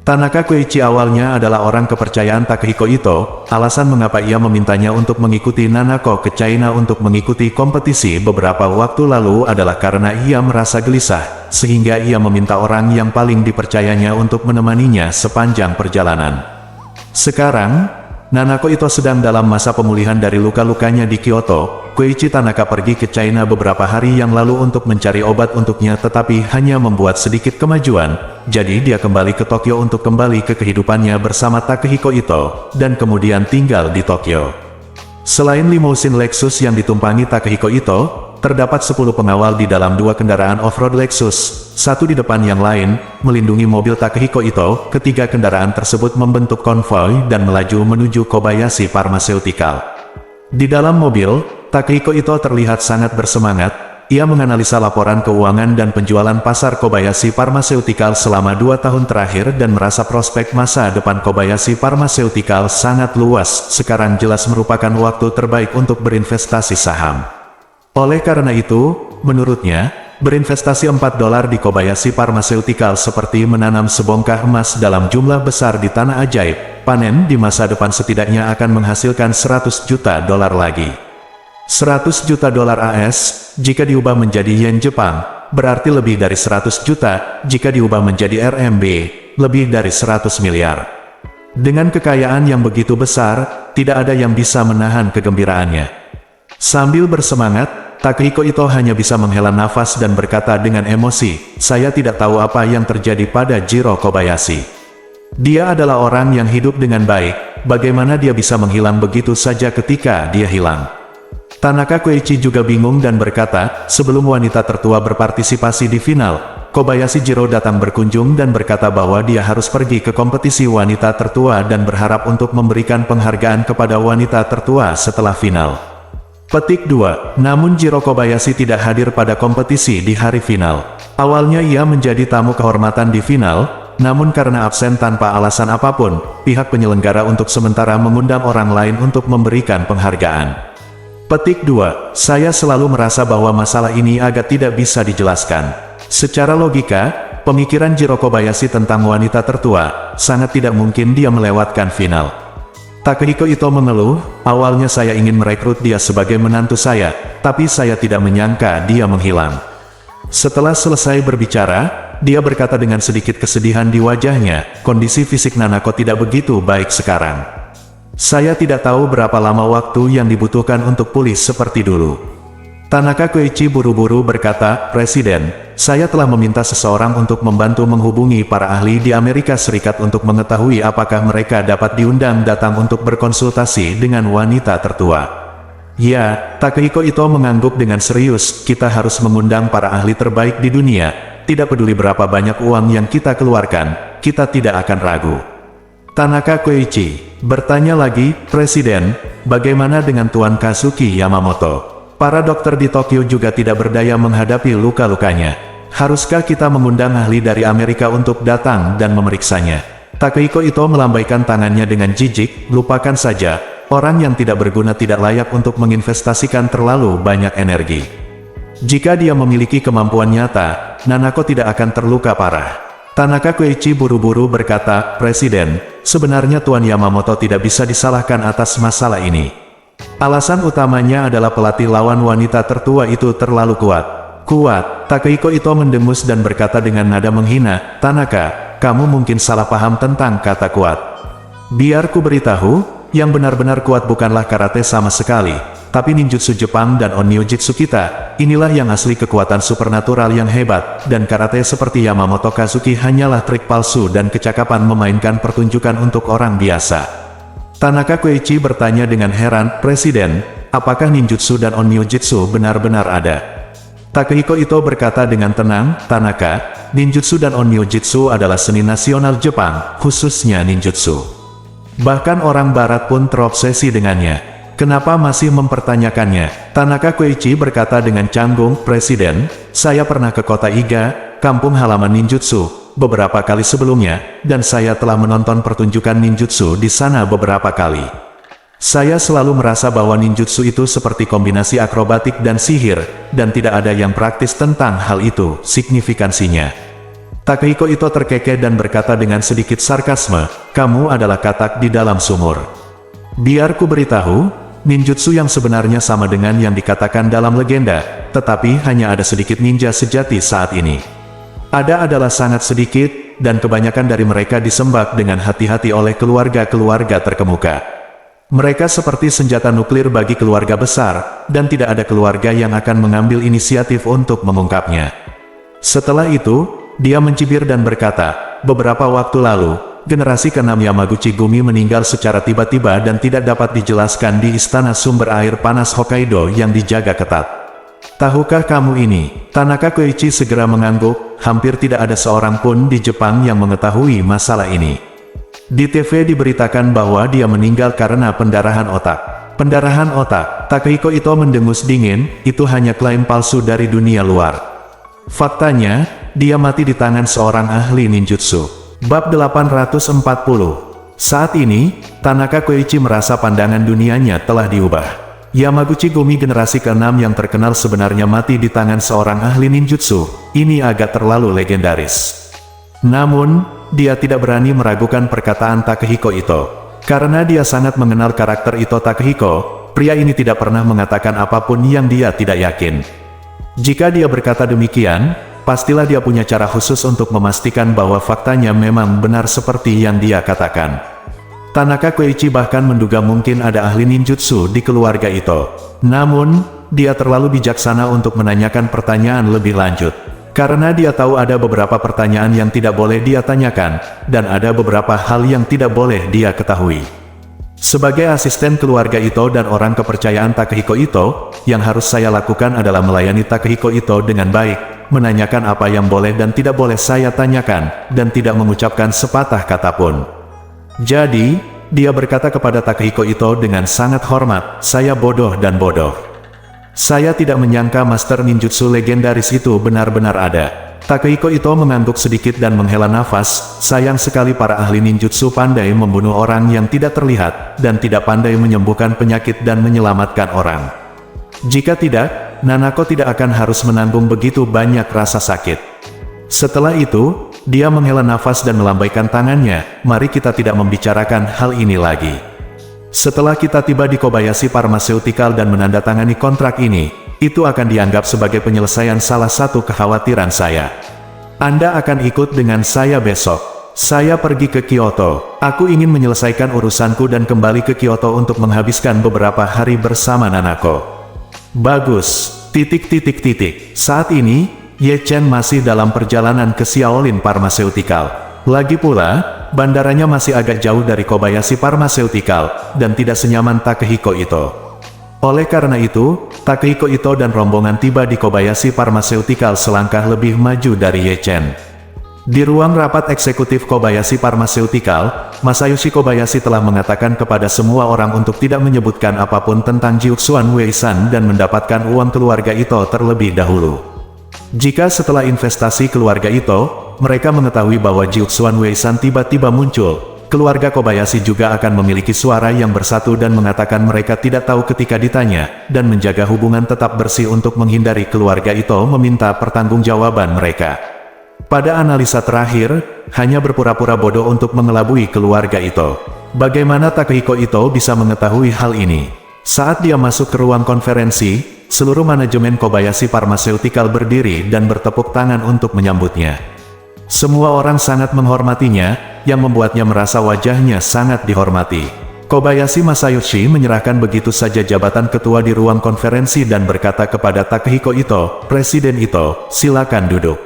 Tanaka Koichi awalnya adalah orang kepercayaan Takehiko Ito. Alasan mengapa ia memintanya untuk mengikuti Nanako ke China untuk mengikuti kompetisi beberapa waktu lalu adalah karena ia merasa gelisah, sehingga ia meminta orang yang paling dipercayanya untuk menemaninya sepanjang perjalanan. Sekarang, Nanako Ito sedang dalam masa pemulihan dari luka-lukanya di Kyoto. Koichi Tanaka pergi ke China beberapa hari yang lalu untuk mencari obat untuknya, tetapi hanya membuat sedikit kemajuan. Jadi dia kembali ke Tokyo untuk kembali ke kehidupannya bersama Takehiko Ito, dan kemudian tinggal di Tokyo. Selain limousin Lexus yang ditumpangi Takehiko Ito, terdapat 10 pengawal di dalam 2 kendaraan off-road Lexus, satu di depan yang lain, melindungi mobil Takehiko Ito. Ketiga kendaraan tersebut membentuk konvoi dan melaju menuju Kobayashi Pharmaceutical. Di dalam mobil, Takehiko Ito terlihat sangat bersemangat. Ia menganalisa laporan keuangan dan penjualan pasar Kobayashi Pharmaceutical selama 2 tahun terakhir dan merasa prospek masa depan Kobayashi Pharmaceutical sangat luas. Sekarang jelas merupakan waktu terbaik untuk berinvestasi saham. Oleh karena itu, menurutnya, berinvestasi $4 di Kobayashi Pharmaceutical seperti menanam sebongkah emas dalam jumlah besar di tanah ajaib. Panen di masa depan setidaknya akan menghasilkan $100 juta lagi. $100 juta AS, jika diubah menjadi yen Jepang, berarti lebih dari 100 juta, jika diubah menjadi RMB, lebih dari 100 miliar. Dengan kekayaan yang begitu besar, tidak ada yang bisa menahan kegembiraannya. Sambil bersemangat, Takehiko Ito hanya bisa menghela nafas dan berkata dengan emosi, "Saya tidak tahu apa yang terjadi pada Jiro Kobayashi. Dia adalah orang yang hidup dengan baik, bagaimana dia bisa menghilang begitu saja ketika dia hilang?" Tanaka Koichi juga bingung dan berkata, sebelum wanita tertua berpartisipasi di final, Kobayashi Jiro datang berkunjung dan berkata bahwa dia harus pergi ke kompetisi wanita tertua dan berharap untuk memberikan penghargaan kepada wanita tertua setelah final. Petik 2. Namun Jiro Kobayashi tidak hadir pada kompetisi di hari final. Awalnya ia menjadi tamu kehormatan di final, namun karena absen tanpa alasan apapun, pihak penyelenggara untuk sementara mengundang orang lain untuk memberikan penghargaan. Petik 2. Saya selalu merasa bahwa masalah ini agak tidak bisa dijelaskan. Secara logika, pemikiran Jiro Kobayashi tentang wanita tertua, sangat tidak mungkin dia melewatkan final. Takehiko Ito mengeluh, awalnya saya ingin merekrut dia sebagai menantu saya, tapi saya tidak menyangka dia menghilang. Setelah selesai berbicara, dia berkata dengan sedikit kesedihan di wajahnya, kondisi fisik Nanako tidak begitu baik sekarang. Saya tidak tahu berapa lama waktu yang dibutuhkan untuk pulih seperti dulu. Tanaka Koichi buru-buru berkata, "Presiden, saya telah meminta seseorang untuk membantu menghubungi para ahli di Amerika Serikat untuk mengetahui apakah mereka dapat diundang datang untuk berkonsultasi dengan wanita tertua." Ya, Takehiko Ito mengangguk dengan serius, "Kita harus mengundang para ahli terbaik di dunia. Tidak peduli berapa banyak uang yang kita keluarkan, kita tidak akan ragu." Tanaka Koichi bertanya lagi, "Presiden, bagaimana dengan Tuan Kazuki Yamamoto? Para dokter di Tokyo juga tidak berdaya menghadapi luka-lukanya. Haruskah kita mengundang ahli dari Amerika untuk datang dan memeriksanya?" Takehiko Ito melambaikan tangannya dengan jijik, "Lupakan saja, orang yang tidak berguna tidak layak untuk menginvestasikan terlalu banyak energi. Jika dia memiliki kemampuan nyata, Nanako tidak akan terluka parah." Tanaka Koichi buru-buru berkata, "Presiden, sebenarnya Tuan Yamamoto tidak bisa disalahkan atas masalah ini. Alasan utamanya adalah pelatih lawan wanita tertua itu terlalu kuat." "Kuat?" Takehiko Ito mendengus dan berkata dengan nada menghina, "Tanaka, kamu mungkin salah paham tentang kata kuat. Biar ku beritahu, yang benar-benar kuat bukanlah karate sama sekali, tapi ninjutsu Jepang dan onryujitsu kita. Inilah yang asli kekuatan supernatural yang hebat, dan karate seperti Yamamoto Kazuki hanyalah trik palsu dan kecakapan memainkan pertunjukan untuk orang biasa." Tanaka Koichi bertanya dengan heran, "Presiden, apakah ninjutsu dan onryujitsu benar-benar ada?" Takehiko Ito berkata dengan tenang, "Tanaka, ninjutsu dan onryujitsu adalah seni nasional Jepang, khususnya ninjutsu. Bahkan orang barat pun terobsesi dengannya. Kenapa masih mempertanyakannya?" Tanaka Koichi berkata dengan canggung, "Presiden, saya pernah ke kota Iga, kampung halaman ninjutsu, beberapa kali sebelumnya, dan saya telah menonton pertunjukan ninjutsu di sana beberapa kali. Saya selalu merasa bahwa ninjutsu itu seperti kombinasi akrobatik dan sihir, dan tidak ada yang praktis tentang hal itu, signifikansinya." Takehiko Ito terkekeh dan berkata dengan sedikit sarkasme, "Kamu adalah katak di dalam sumur." Biar ku beritahu, ninjutsu yang sebenarnya sama dengan yang dikatakan dalam legenda, tetapi hanya ada sedikit ninja sejati saat ini. Ada adalah sangat sedikit, dan kebanyakan dari mereka disembah dengan hati-hati oleh keluarga-keluarga terkemuka. Mereka seperti senjata nuklir bagi keluarga besar, dan tidak ada keluarga yang akan mengambil inisiatif untuk mengungkapnya. Setelah itu, dia mencibir dan berkata, "Beberapa waktu lalu, generasi ke-6 Yamaguchi Gumi meninggal secara tiba-tiba dan tidak dapat dijelaskan di istana sumber air panas Hokkaido yang dijaga ketat. Tahukah kamu ini?" Tanaka Koichi segera mengangguk, hampir tidak ada seorang pun di Jepang yang mengetahui masalah ini. Di TV diberitakan bahwa dia meninggal karena pendarahan otak. Pendarahan otak, Takehiko Ito mendengus dingin, itu hanya klaim palsu dari dunia luar. Faktanya, dia mati di tangan seorang ahli ninjutsu. Bab 840. Saat ini, Tanaka Koichi merasa pandangan dunianya telah diubah. Yamaguchi Gumi generasi ke-6 yang terkenal sebenarnya mati di tangan seorang ahli ninjutsu. Ini agak terlalu legendaris. Namun, dia tidak berani meragukan perkataan Takehiko Ito. Karena dia sangat mengenal karakter Ito Takehiko, pria ini tidak pernah mengatakan apapun yang dia tidak yakin. Jika dia berkata demikian, pastilah dia punya cara khusus untuk memastikan bahwa faktanya memang benar seperti yang dia katakan. Tanaka Koichi bahkan menduga mungkin ada ahli ninjutsu di keluarga Ito. Namun, dia terlalu bijaksana untuk menanyakan pertanyaan lebih lanjut. Karena dia tahu ada beberapa pertanyaan yang tidak boleh dia tanyakan, dan ada beberapa hal yang tidak boleh dia ketahui. Sebagai asisten keluarga Ito dan orang kepercayaan Takehiko Ito, yang harus saya lakukan adalah melayani Takehiko Ito dengan baik, menanyakan apa yang boleh dan tidak boleh saya tanyakan, dan tidak mengucapkan sepatah kata pun. Jadi, dia berkata kepada Takehiko Ito dengan sangat hormat, "Saya bodoh dan bodoh. Saya tidak menyangka master ninjutsu legendaris itu benar-benar ada." Takehiko Ito mengangguk sedikit dan menghela nafas, "Sayang sekali para ahli ninjutsu pandai membunuh orang yang tidak terlihat, dan tidak pandai menyembuhkan penyakit dan menyelamatkan orang. Jika tidak, Nanako tidak akan harus menanggung begitu banyak rasa sakit." Setelah itu, dia menghela nafas dan melambaikan tangannya, "Mari kita tidak membicarakan hal ini lagi. Setelah kita tiba di Kobayashi Pharmaceutical dan menandatangani kontrak ini, itu akan dianggap sebagai penyelesaian salah satu kekhawatiran saya. Anda akan ikut dengan saya besok. Saya pergi ke Kyoto. Aku ingin menyelesaikan urusanku dan kembali ke Kyoto untuk menghabiskan beberapa hari bersama Nanako." Bagus. Saat ini, Ye Chen masih dalam perjalanan ke Shaolin Pharmaceutical. Lagi pula, bandaranya masih agak jauh dari Kobayashi Pharmaceutical, dan tidak senyaman Takehiko Ito. Oleh karena itu, Takehiko Ito dan rombongan tiba di Kobayashi Pharmaceutical selangkah lebih maju dari Ye Chen. Di ruang rapat eksekutif Kobayashi Pharmaceutical, Masayoshi Kobayashi telah mengatakan kepada semua orang untuk tidak menyebutkan apapun tentang Jiuxuan Wei-san dan mendapatkan uang keluarga Ito terlebih dahulu. Jika setelah investasi keluarga Ito, mereka mengetahui bahwa Jiuxuan Wei-san tiba-tiba muncul, keluarga Kobayashi juga akan memiliki suara yang bersatu dan mengatakan mereka tidak tahu ketika ditanya, dan menjaga hubungan tetap bersih untuk menghindari keluarga Ito meminta pertanggungjawaban mereka. Pada analisa terakhir, hanya berpura-pura bodoh untuk mengelabui keluarga Ito. Bagaimana Takehiko Ito bisa mengetahui hal ini? Saat dia masuk ke ruang konferensi, seluruh manajemen Kobayashi Pharmaceutical berdiri dan bertepuk tangan untuk menyambutnya. Semua orang sangat menghormatinya, yang membuatnya merasa wajahnya sangat dihormati. Kobayashi Masayoshi menyerahkan begitu saja jabatan ketua di ruang konferensi dan berkata kepada Takehiko Ito, "Presiden Ito, silakan duduk."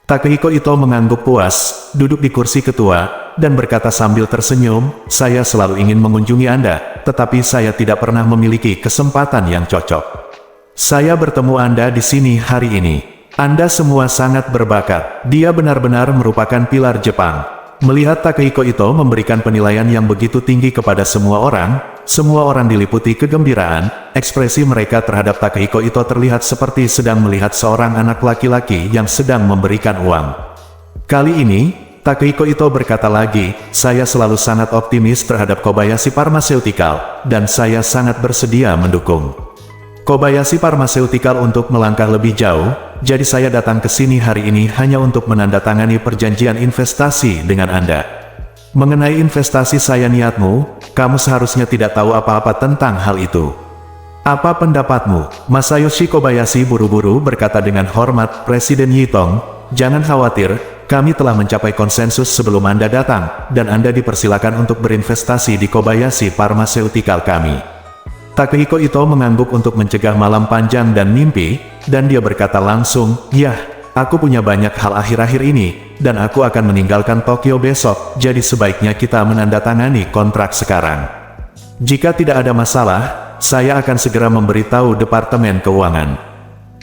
Takehiko Ito mengangguk puas, duduk di kursi ketua, dan berkata sambil tersenyum, "Saya selalu ingin mengunjungi Anda, tetapi saya tidak pernah memiliki kesempatan yang cocok. Saya bertemu Anda di sini hari ini. Anda semua sangat berbakat." Dia benar-benar merupakan pilar Jepang. Melihat Takehiko Ito memberikan penilaian yang begitu tinggi kepada semua orang diliputi kegembiraan. Ekspresi mereka terhadap Takehiko Ito terlihat seperti sedang melihat seorang anak laki-laki yang sedang memberikan uang. Kali ini, Takehiko Ito berkata lagi, "Saya selalu sangat optimis terhadap Kobayashi Pharmaceutical, dan saya sangat bersedia mendukung Kobayashi Pharmaceutical untuk melangkah lebih jauh, jadi saya datang ke sini hari ini hanya untuk menandatangani perjanjian investasi dengan Anda. Mengenai investasi saya niatmu, kamu seharusnya tidak tahu apa-apa tentang hal itu. Apa pendapatmu? Masayoshi Kobayashi buru-buru berkata dengan hormat. Presiden Yitong, jangan khawatir, kami telah mencapai konsensus sebelum Anda datang, dan Anda dipersilakan untuk berinvestasi di Kobayashi Pharmaceutical kami. Takehiko Ito mengangguk untuk mencegah malam panjang dan mimpi, dan dia berkata langsung, "Yah, aku punya banyak hal akhir-akhir ini, dan aku akan meninggalkan Tokyo besok, jadi sebaiknya kita menandatangani kontrak sekarang. Jika tidak ada masalah, saya akan segera memberitahu Departemen Keuangan."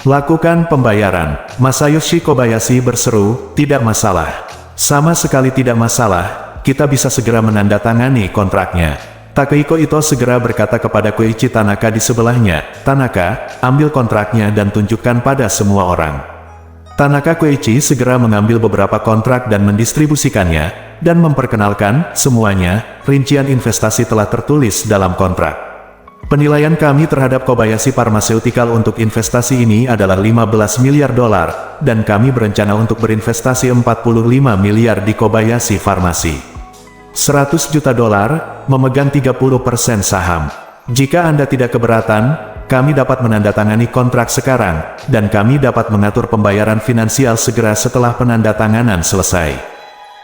"Lakukan pembayaran," Masayoshi Kobayashi berseru. "Tidak masalah. Sama sekali tidak masalah, kita bisa segera menandatangani kontraknya." Takehiko Ito segera berkata kepada Koichi Tanaka di sebelahnya, "Tanaka, ambil kontraknya dan tunjukkan pada semua orang." Tanaka Koichi segera mengambil beberapa kontrak dan mendistribusikannya, dan memperkenalkan semuanya. Rincian investasi telah tertulis dalam kontrak. "Penilaian kami terhadap Kobayashi Pharmaceutical untuk investasi ini adalah 15 miliar dolar, dan kami berencana untuk berinvestasi 45 miliar di Kobayashi Pharmacy. 100 juta dolar, memegang 30% saham. Jika Anda tidak keberatan, kami dapat menandatangani kontrak sekarang, dan kami dapat mengatur pembayaran finansial segera setelah penandatanganan selesai."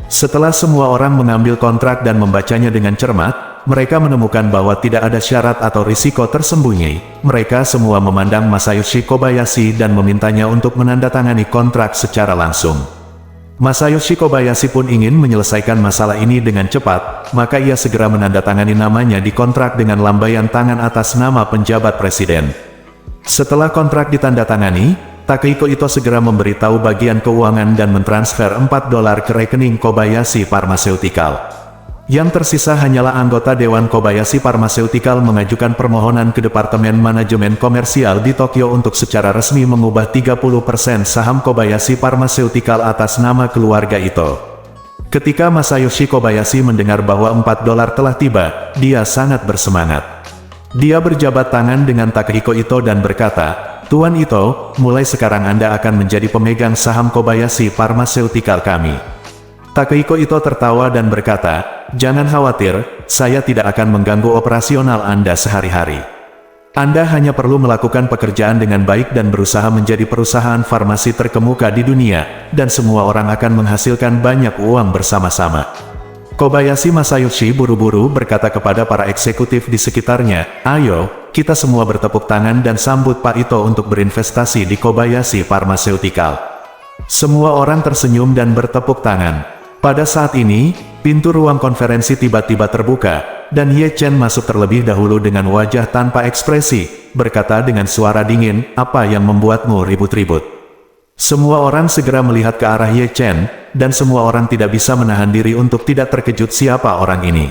Setelah semua orang mengambil kontrak dan membacanya dengan cermat, mereka menemukan bahwa tidak ada syarat atau risiko tersembunyi. Mereka semua memandang Masayoshi Kobayashi dan memintanya untuk menandatangani kontrak secara langsung. Masayoshi Kobayashi pun ingin menyelesaikan masalah ini dengan cepat, maka ia segera menandatangani namanya di kontrak dengan lambaian tangan atas nama penjabat presiden. Setelah kontrak ditandatangani, Takehiko Ito segera memberitahu bagian keuangan dan mentransfer 4 dolar ke rekening Kobayashi Pharmaceutical. Yang tersisa hanyalah anggota Dewan Kobayashi Pharmaceutical mengajukan permohonan ke Departemen Manajemen Komersial di Tokyo untuk secara resmi mengubah 30% saham Kobayashi Pharmaceutical atas nama keluarga Ito. Ketika Masayoshi Kobayashi mendengar bahwa 4 dolar telah tiba, dia sangat bersemangat. Dia berjabat tangan dengan Takehiko Ito dan berkata, "Tuan Ito, mulai sekarang Anda akan menjadi pemegang saham Kobayashi Pharmaceutical kami." Takehiko Ito tertawa dan berkata, "Jangan khawatir, saya tidak akan mengganggu operasional Anda sehari-hari. Anda hanya perlu melakukan pekerjaan dengan baik dan berusaha menjadi perusahaan farmasi terkemuka di dunia, dan semua orang akan menghasilkan banyak uang bersama-sama." Kobayashi Masayoshi buru-buru berkata kepada para eksekutif di sekitarnya, "Ayo, kita semua bertepuk tangan dan sambut Pak Ito untuk berinvestasi di Kobayashi Pharmaceutical." Semua orang tersenyum dan bertepuk tangan. Pada saat ini, pintu ruang konferensi tiba-tiba terbuka, dan Ye Chen masuk terlebih dahulu dengan wajah tanpa ekspresi, berkata dengan suara dingin, "Apa yang membuatmu ribut-ribut?" Semua orang segera melihat ke arah Ye Chen, dan semua orang tidak bisa menahan diri untuk tidak terkejut siapa orang ini.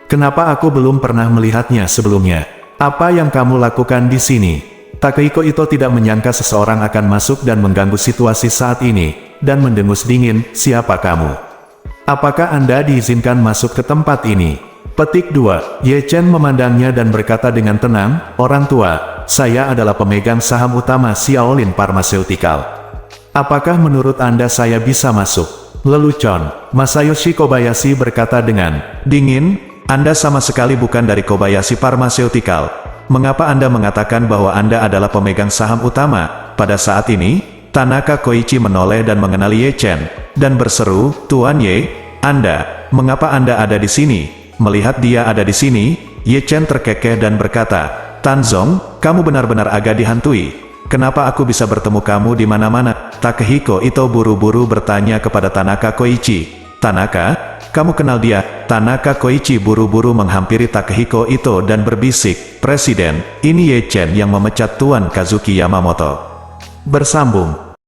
"Kenapa aku belum pernah melihatnya sebelumnya? Apa yang kamu lakukan di sini?" Takehiko Ito tidak menyangka seseorang akan masuk dan mengganggu situasi saat ini, dan mendengus dingin, "Siapa kamu? Apakah Anda diizinkan masuk ke tempat ini?" Petik 2. Ye Chen memandangnya dan berkata dengan tenang, "Orang tua, saya adalah pemegang saham utama Xiaolin Pharmaceutical. Apakah menurut Anda saya bisa masuk?" "Lelucon," Masayoshi Kobayashi berkata dengan dingin, "Anda sama sekali bukan dari Kobayashi Pharmaceutical. Mengapa Anda mengatakan bahwa Anda adalah pemegang saham utama?" Pada saat ini, Tanaka Koichi menoleh dan mengenali Ye Chen, dan berseru, "Tuan Ye, mengapa Anda ada di sini?" Melihat dia ada di sini, Ye Chen terkekeh dan berkata, "Tanzong, kamu benar-benar agak dihantui. Kenapa aku bisa bertemu kamu di mana-mana?" Takehiko Ito buru-buru bertanya kepada Tanaka Koichi, "Tanaka, kamu kenal dia?" Tanaka Koichi buru-buru menghampiri Takehiko Ito dan berbisik, "Presiden, ini Ye Chen yang memecat Tuan Kazuki Yamamoto." Bersambung.